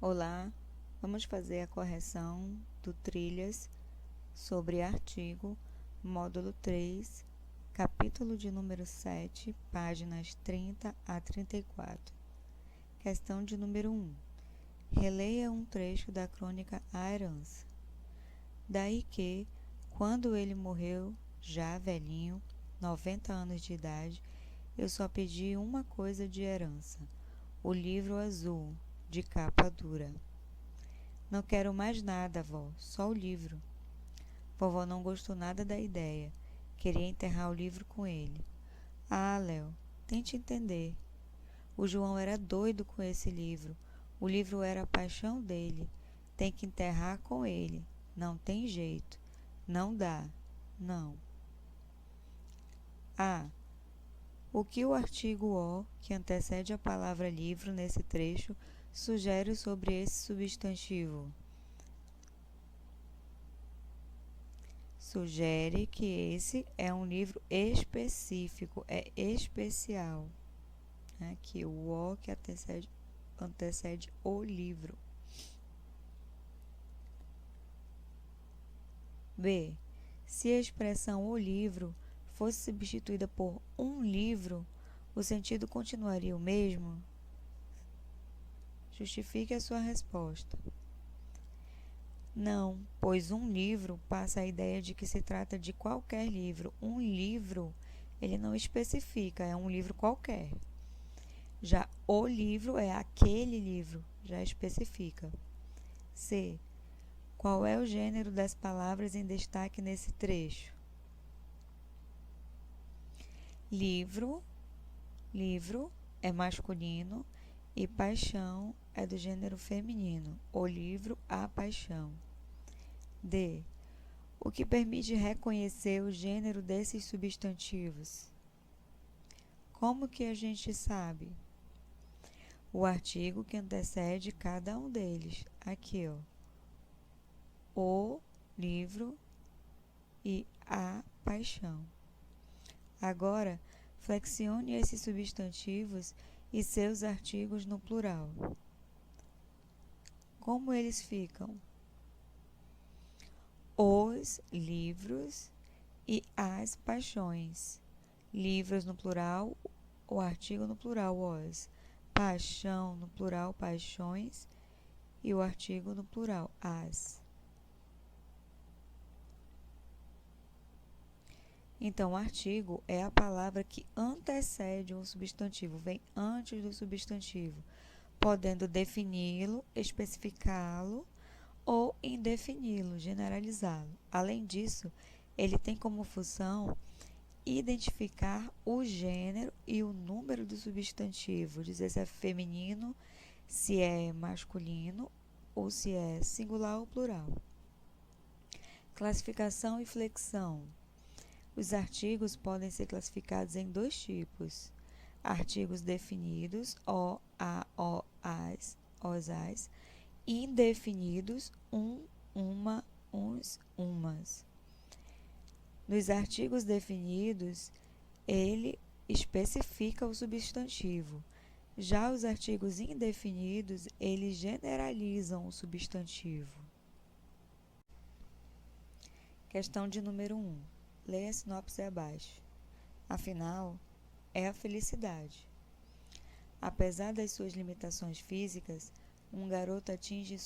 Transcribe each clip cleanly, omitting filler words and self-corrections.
Olá, vamos fazer a correção do Trilhas sobre artigo, módulo 3, capítulo de número 7, páginas 30 a 34. Questão de número 1. Releia um trecho da crônica A Herança. Daí que, quando ele morreu, já velhinho, 90 anos de idade, eu só pedi uma coisa de herança: o livro azul, de capa dura. Não quero mais nada, vó, só o livro. Vovó não gostou nada da ideia. Queria enterrar o livro com ele. Ah, Léo, tente entender. O João era doido com esse livro. O livro era a paixão dele. Tem que enterrar com ele. Não tem jeito. Não dá. Não. Ah, o que o artigo O, que antecede a palavra livro nesse trecho, sugere sobre esse substantivo? Sugere que esse é um livro específico, é especial. Aqui o O que antecede o livro. B. Se a expressão o livro fosse substituída por um livro, o sentido continuaria o mesmo? Justifique a sua resposta. Não, pois um livro passa a ideia de que se trata de qualquer livro. Um livro, ele não especifica, é um livro qualquer. Já o livro é aquele livro, já especifica. C. Qual é o gênero das palavras em destaque nesse trecho? Livro é masculino e paixão é do gênero feminino. O livro, a paixão. D. O que permite reconhecer o gênero desses substantivos? Como que a gente sabe? O artigo que antecede cada um deles. Aqui, ó. O livro e a paixão. Agora, flexione esses substantivos e seus artigos no plural. Como eles ficam? Os livros e as paixões. Livros no plural, o artigo no plural, os. Paixão no plural, paixões. E o artigo no plural, as. Então, artigo é a palavra que antecede um substantivo, vem antes do substantivo, podendo defini-lo, especificá-lo ou indefini-lo, generalizá-lo. Além disso, ele tem como função identificar o gênero e o número do substantivo, dizer se é feminino, se é masculino ou se é singular ou plural. Classificação e flexão. Os artigos podem ser classificados em dois tipos: artigos definidos, o, a, o, as, indefinidos, uma, uns, umas. Nos artigos definidos, ele especifica o substantivo. Já os artigos indefinidos, eles generalizam o substantivo. Questão de número 1. Leia a sinopse abaixo. Afinal, é a felicidade. Apesar das suas limitações físicas, um garoto atinge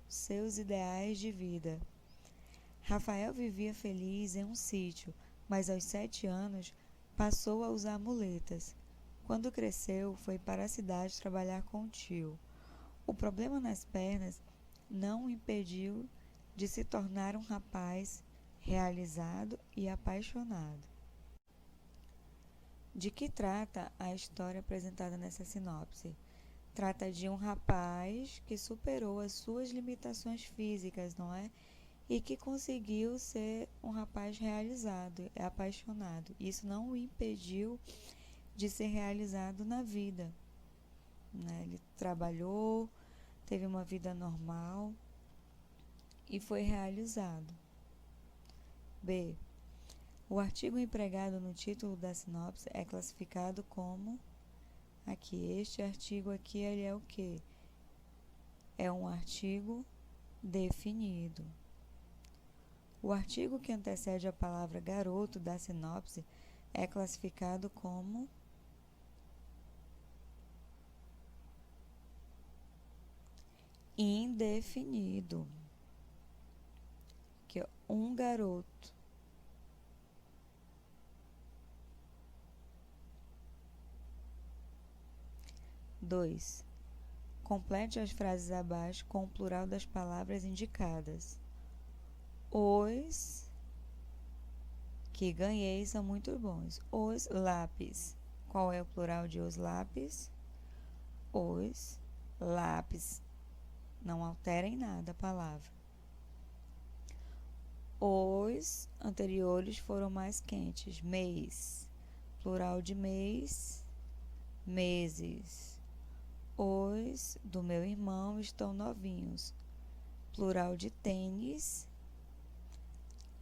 seus ideais de vida. Rafael vivia feliz em um sítio, mas aos 7 anos passou a usar muletas. Quando cresceu, foi para a cidade trabalhar com o tio. O problema nas pernas não o impediu de se tornar um rapaz realizado e apaixonado. De que trata a história apresentada nessa sinopse? Trata de um rapaz que superou as suas limitações físicas, não é? E que conseguiu ser um rapaz realizado, apaixonado. Isso não o impediu de ser realizado na vida, né? Ele trabalhou, teve uma vida normal e foi realizado. B. O artigo empregado no título da sinopse é classificado como... Aqui, este artigo aqui, ele é o quê? é um artigo definido. O artigo que antecede a palavra garoto da sinopse é classificado como indefinido. Aqui, ó, um garoto. Dois. Complete as frases abaixo com o plural das palavras indicadas. Os que ganhei são muito bons. Os lápis. Qual é o plural de os lápis? Os lápis. Não alterem nada a palavra. Os anteriores foram mais quentes. Mês. Plural de mês. Meses. Os do meu irmão estão novinhos. Plural de tênis.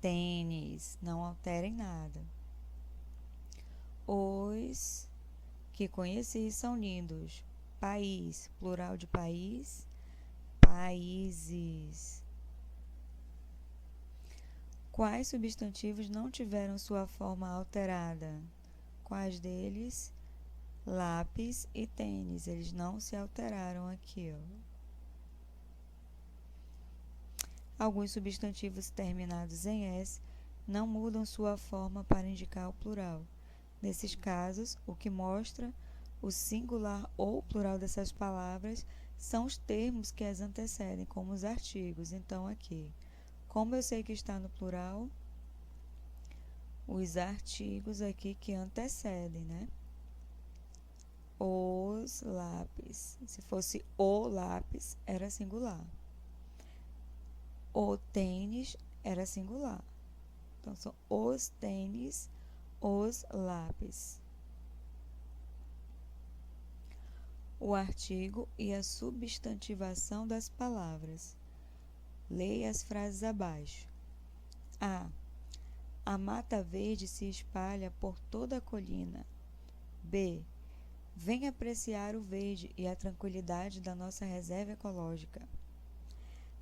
Tênis. Não alterem nada. Os que conheci são lindos. País. Plural de país. Países. Quais substantivos não tiveram sua forma alterada? Quais deles? Lápis e tênis. Eles não se alteraram aqui, ó. Alguns substantivos terminados em S não mudam sua forma para indicar o plural. Nesses casos, o que mostra o singular ou o plural dessas palavras são os termos que as antecedem, como os artigos. Então, aqui, como eu sei que está no plural? Os artigos aqui que antecedem, né? Os lápis. Se fosse o lápis, era singular. O tênis era singular. Então, são os tênis, os lápis. O artigo e a substantivação das palavras. Leia as frases abaixo. A. A mata verde se espalha por toda a colina. B. Vem apreciar o verde e a tranquilidade da nossa reserva ecológica.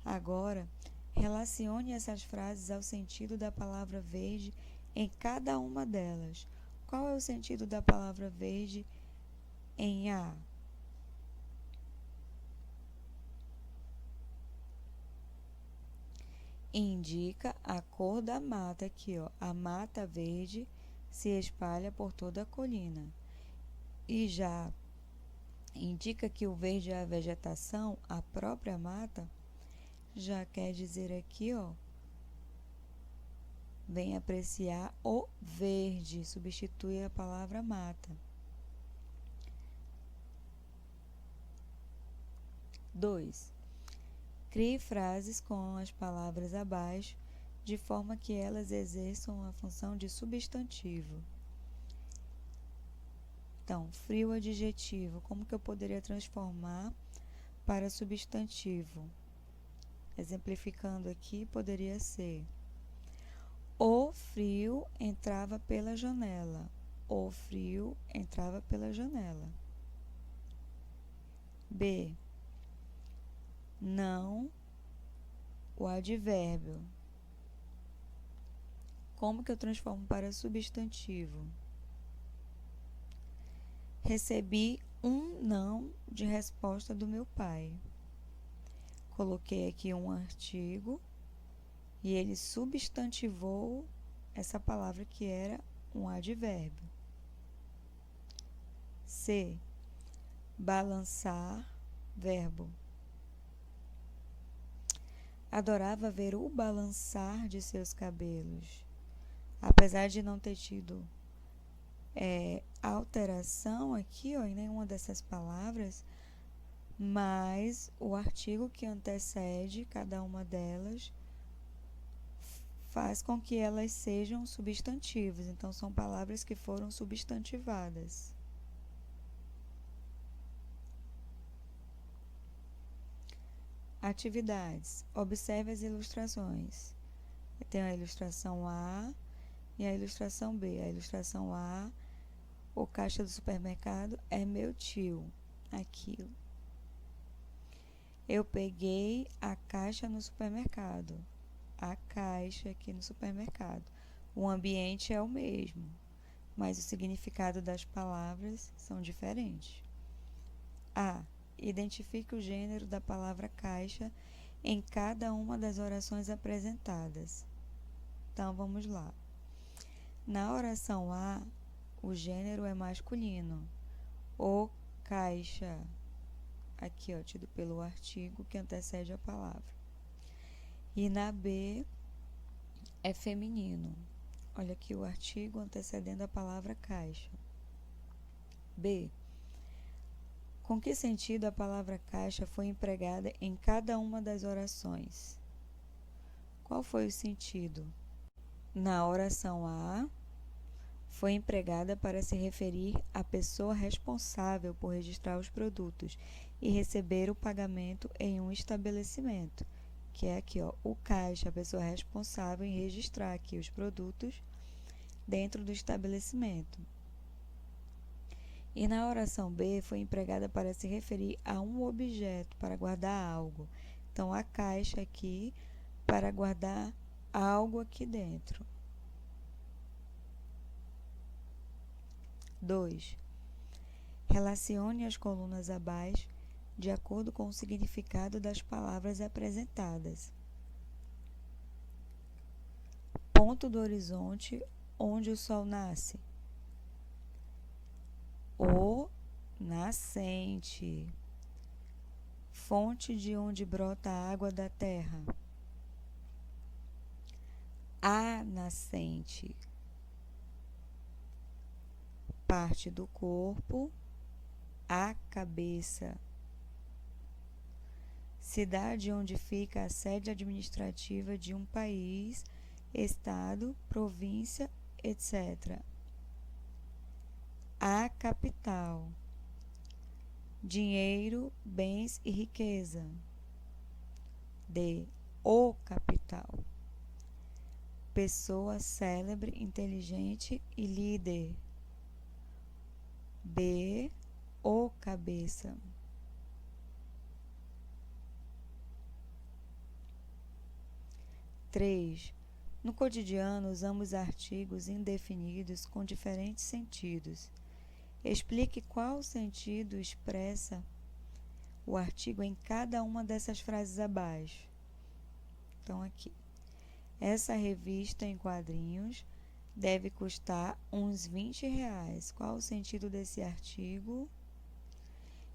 Agora, relacione essas frases ao sentido da palavra verde em cada uma delas. Qual é o sentido da palavra verde em A? Indica a cor da mata aqui, ó. A mata verde se espalha por toda a colina. E já indica que o verde é a vegetação, a própria mata, já quer dizer aqui, ó, vem apreciar o verde, substitui a palavra mata. 2. Crie frases com as palavras abaixo, de forma que elas exerçam a função de substantivo. Então, frio adjetivo, como que eu poderia transformar para substantivo? Exemplificando aqui, poderia ser: o frio entrava pela janela. O frio entrava pela janela. B. Não o advérbio. Como que eu transformo para substantivo? Recebi um não de resposta do meu pai. Coloquei aqui um artigo e ele substantivou essa palavra que era um advérbio. C. Balançar, verbo. Adorava ver o balançar de seus cabelos. Apesar de não ter tido alteração aqui, ó, em nenhuma dessas palavras, mas o artigo que antecede cada uma delas faz com que elas sejam substantivos. Então, são palavras que foram substantivadas. Atividades. Observe as ilustrações. Tem a ilustração A e a ilustração B. A ilustração A, o caixa do supermercado é meu tio. Aquilo. Eu peguei a caixa no supermercado. A caixa aqui no supermercado. O ambiente é o mesmo, mas o significado das palavras são diferentes. A. Identifique o gênero da palavra caixa em cada uma das orações apresentadas. Então, vamos lá. Na oração A, o gênero é masculino. O caixa, aqui ó, tido pelo artigo que antecede a palavra. E na B, é feminino. Olha aqui o artigo antecedendo a palavra caixa. B. Com que sentido a palavra caixa foi empregada em cada uma das orações? Qual foi o sentido? Na oração A, foi empregada para se referir à pessoa responsável por registrar os produtos e receber o pagamento em um estabelecimento, que é aqui, ó, o caixa, a pessoa responsável em registrar aqui os produtos dentro do estabelecimento. E na oração B foi empregada para se referir a um objeto, para guardar algo. Então, a caixa aqui para guardar algo aqui dentro. 2. Relacione as colunas abaixo de acordo com o significado das palavras apresentadas. Ponto do horizonte onde o sol nasce. O nascente. Fonte de onde brota a água da terra. A nascente. Parte do corpo, a cabeça. Cidade onde fica a sede administrativa de um país, estado, província, etc. A capital. Dinheiro, bens e riqueza. D. O capital. Pessoa célebre, inteligente e líder. B. O cabeça. Três. No cotidiano, usamos artigos indefinidos com diferentes sentidos. Explique qual sentido expressa o artigo em cada uma dessas frases abaixo. Então, aqui. Essa revista em quadrinhos deve custar uns R$20. Qual o sentido desse artigo?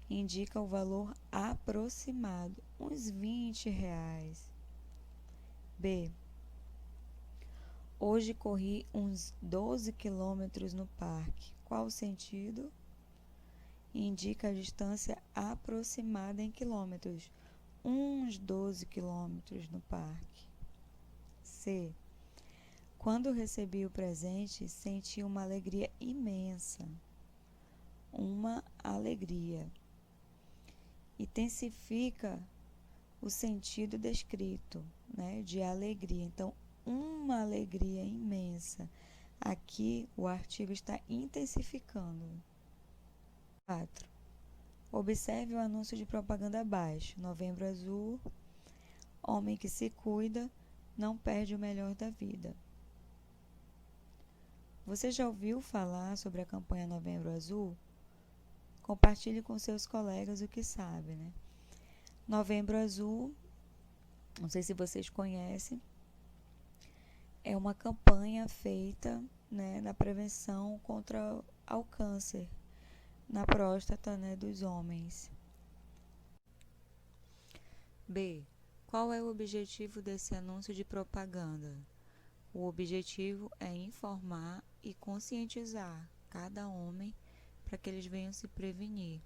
Indica o valor aproximado, uns R$20. B. Hoje corri uns 12 quilômetros no parque. Qual o sentido? Indica a distância aproximada em quilômetros, uns 12 quilômetros no parque. C. Quando recebi o presente, senti uma alegria imensa. Uma alegria. Intensifica o sentido descrito, né, de alegria. Então, uma alegria imensa. Aqui, o artigo está intensificando. 4. Observe o anúncio de propaganda abaixo. Novembro Azul. Homem que se cuida não perde o melhor da vida. Você já ouviu falar sobre a campanha Novembro Azul? Compartilhe com seus colegas o que sabe, né? Novembro Azul, não sei se vocês conhecem, é uma campanha feita, né, na prevenção contra ao câncer na próstata, né, dos homens. B. Qual é o objetivo desse anúncio de propaganda? O objetivo é informar e conscientizar cada homem para que eles venham se prevenir,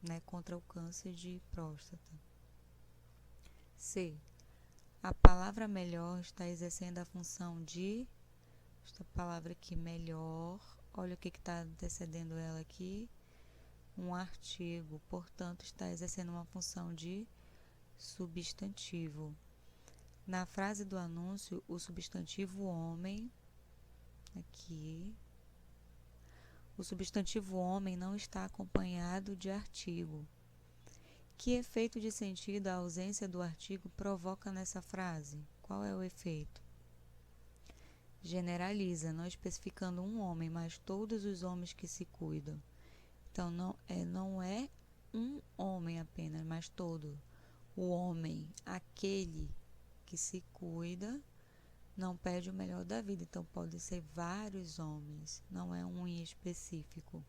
né, contra o câncer de próstata. C. A palavra melhor está exercendo a função de... Esta palavra aqui, melhor, olha o que está antecedendo ela aqui. Um artigo, portanto, está exercendo uma função de substantivo. Na frase do anúncio, o substantivo homem, aqui, o substantivo homem não está acompanhado de artigo, Que efeito de sentido a ausência do artigo provoca nessa frase? Qual é o efeito? Generaliza, não especificando um homem, mas todos os homens que se cuidam. Então, não é um homem apenas, mas todo. O homem, aquele que se cuida, não perde o melhor da vida. Então, pode ser vários homens, não é um em específico.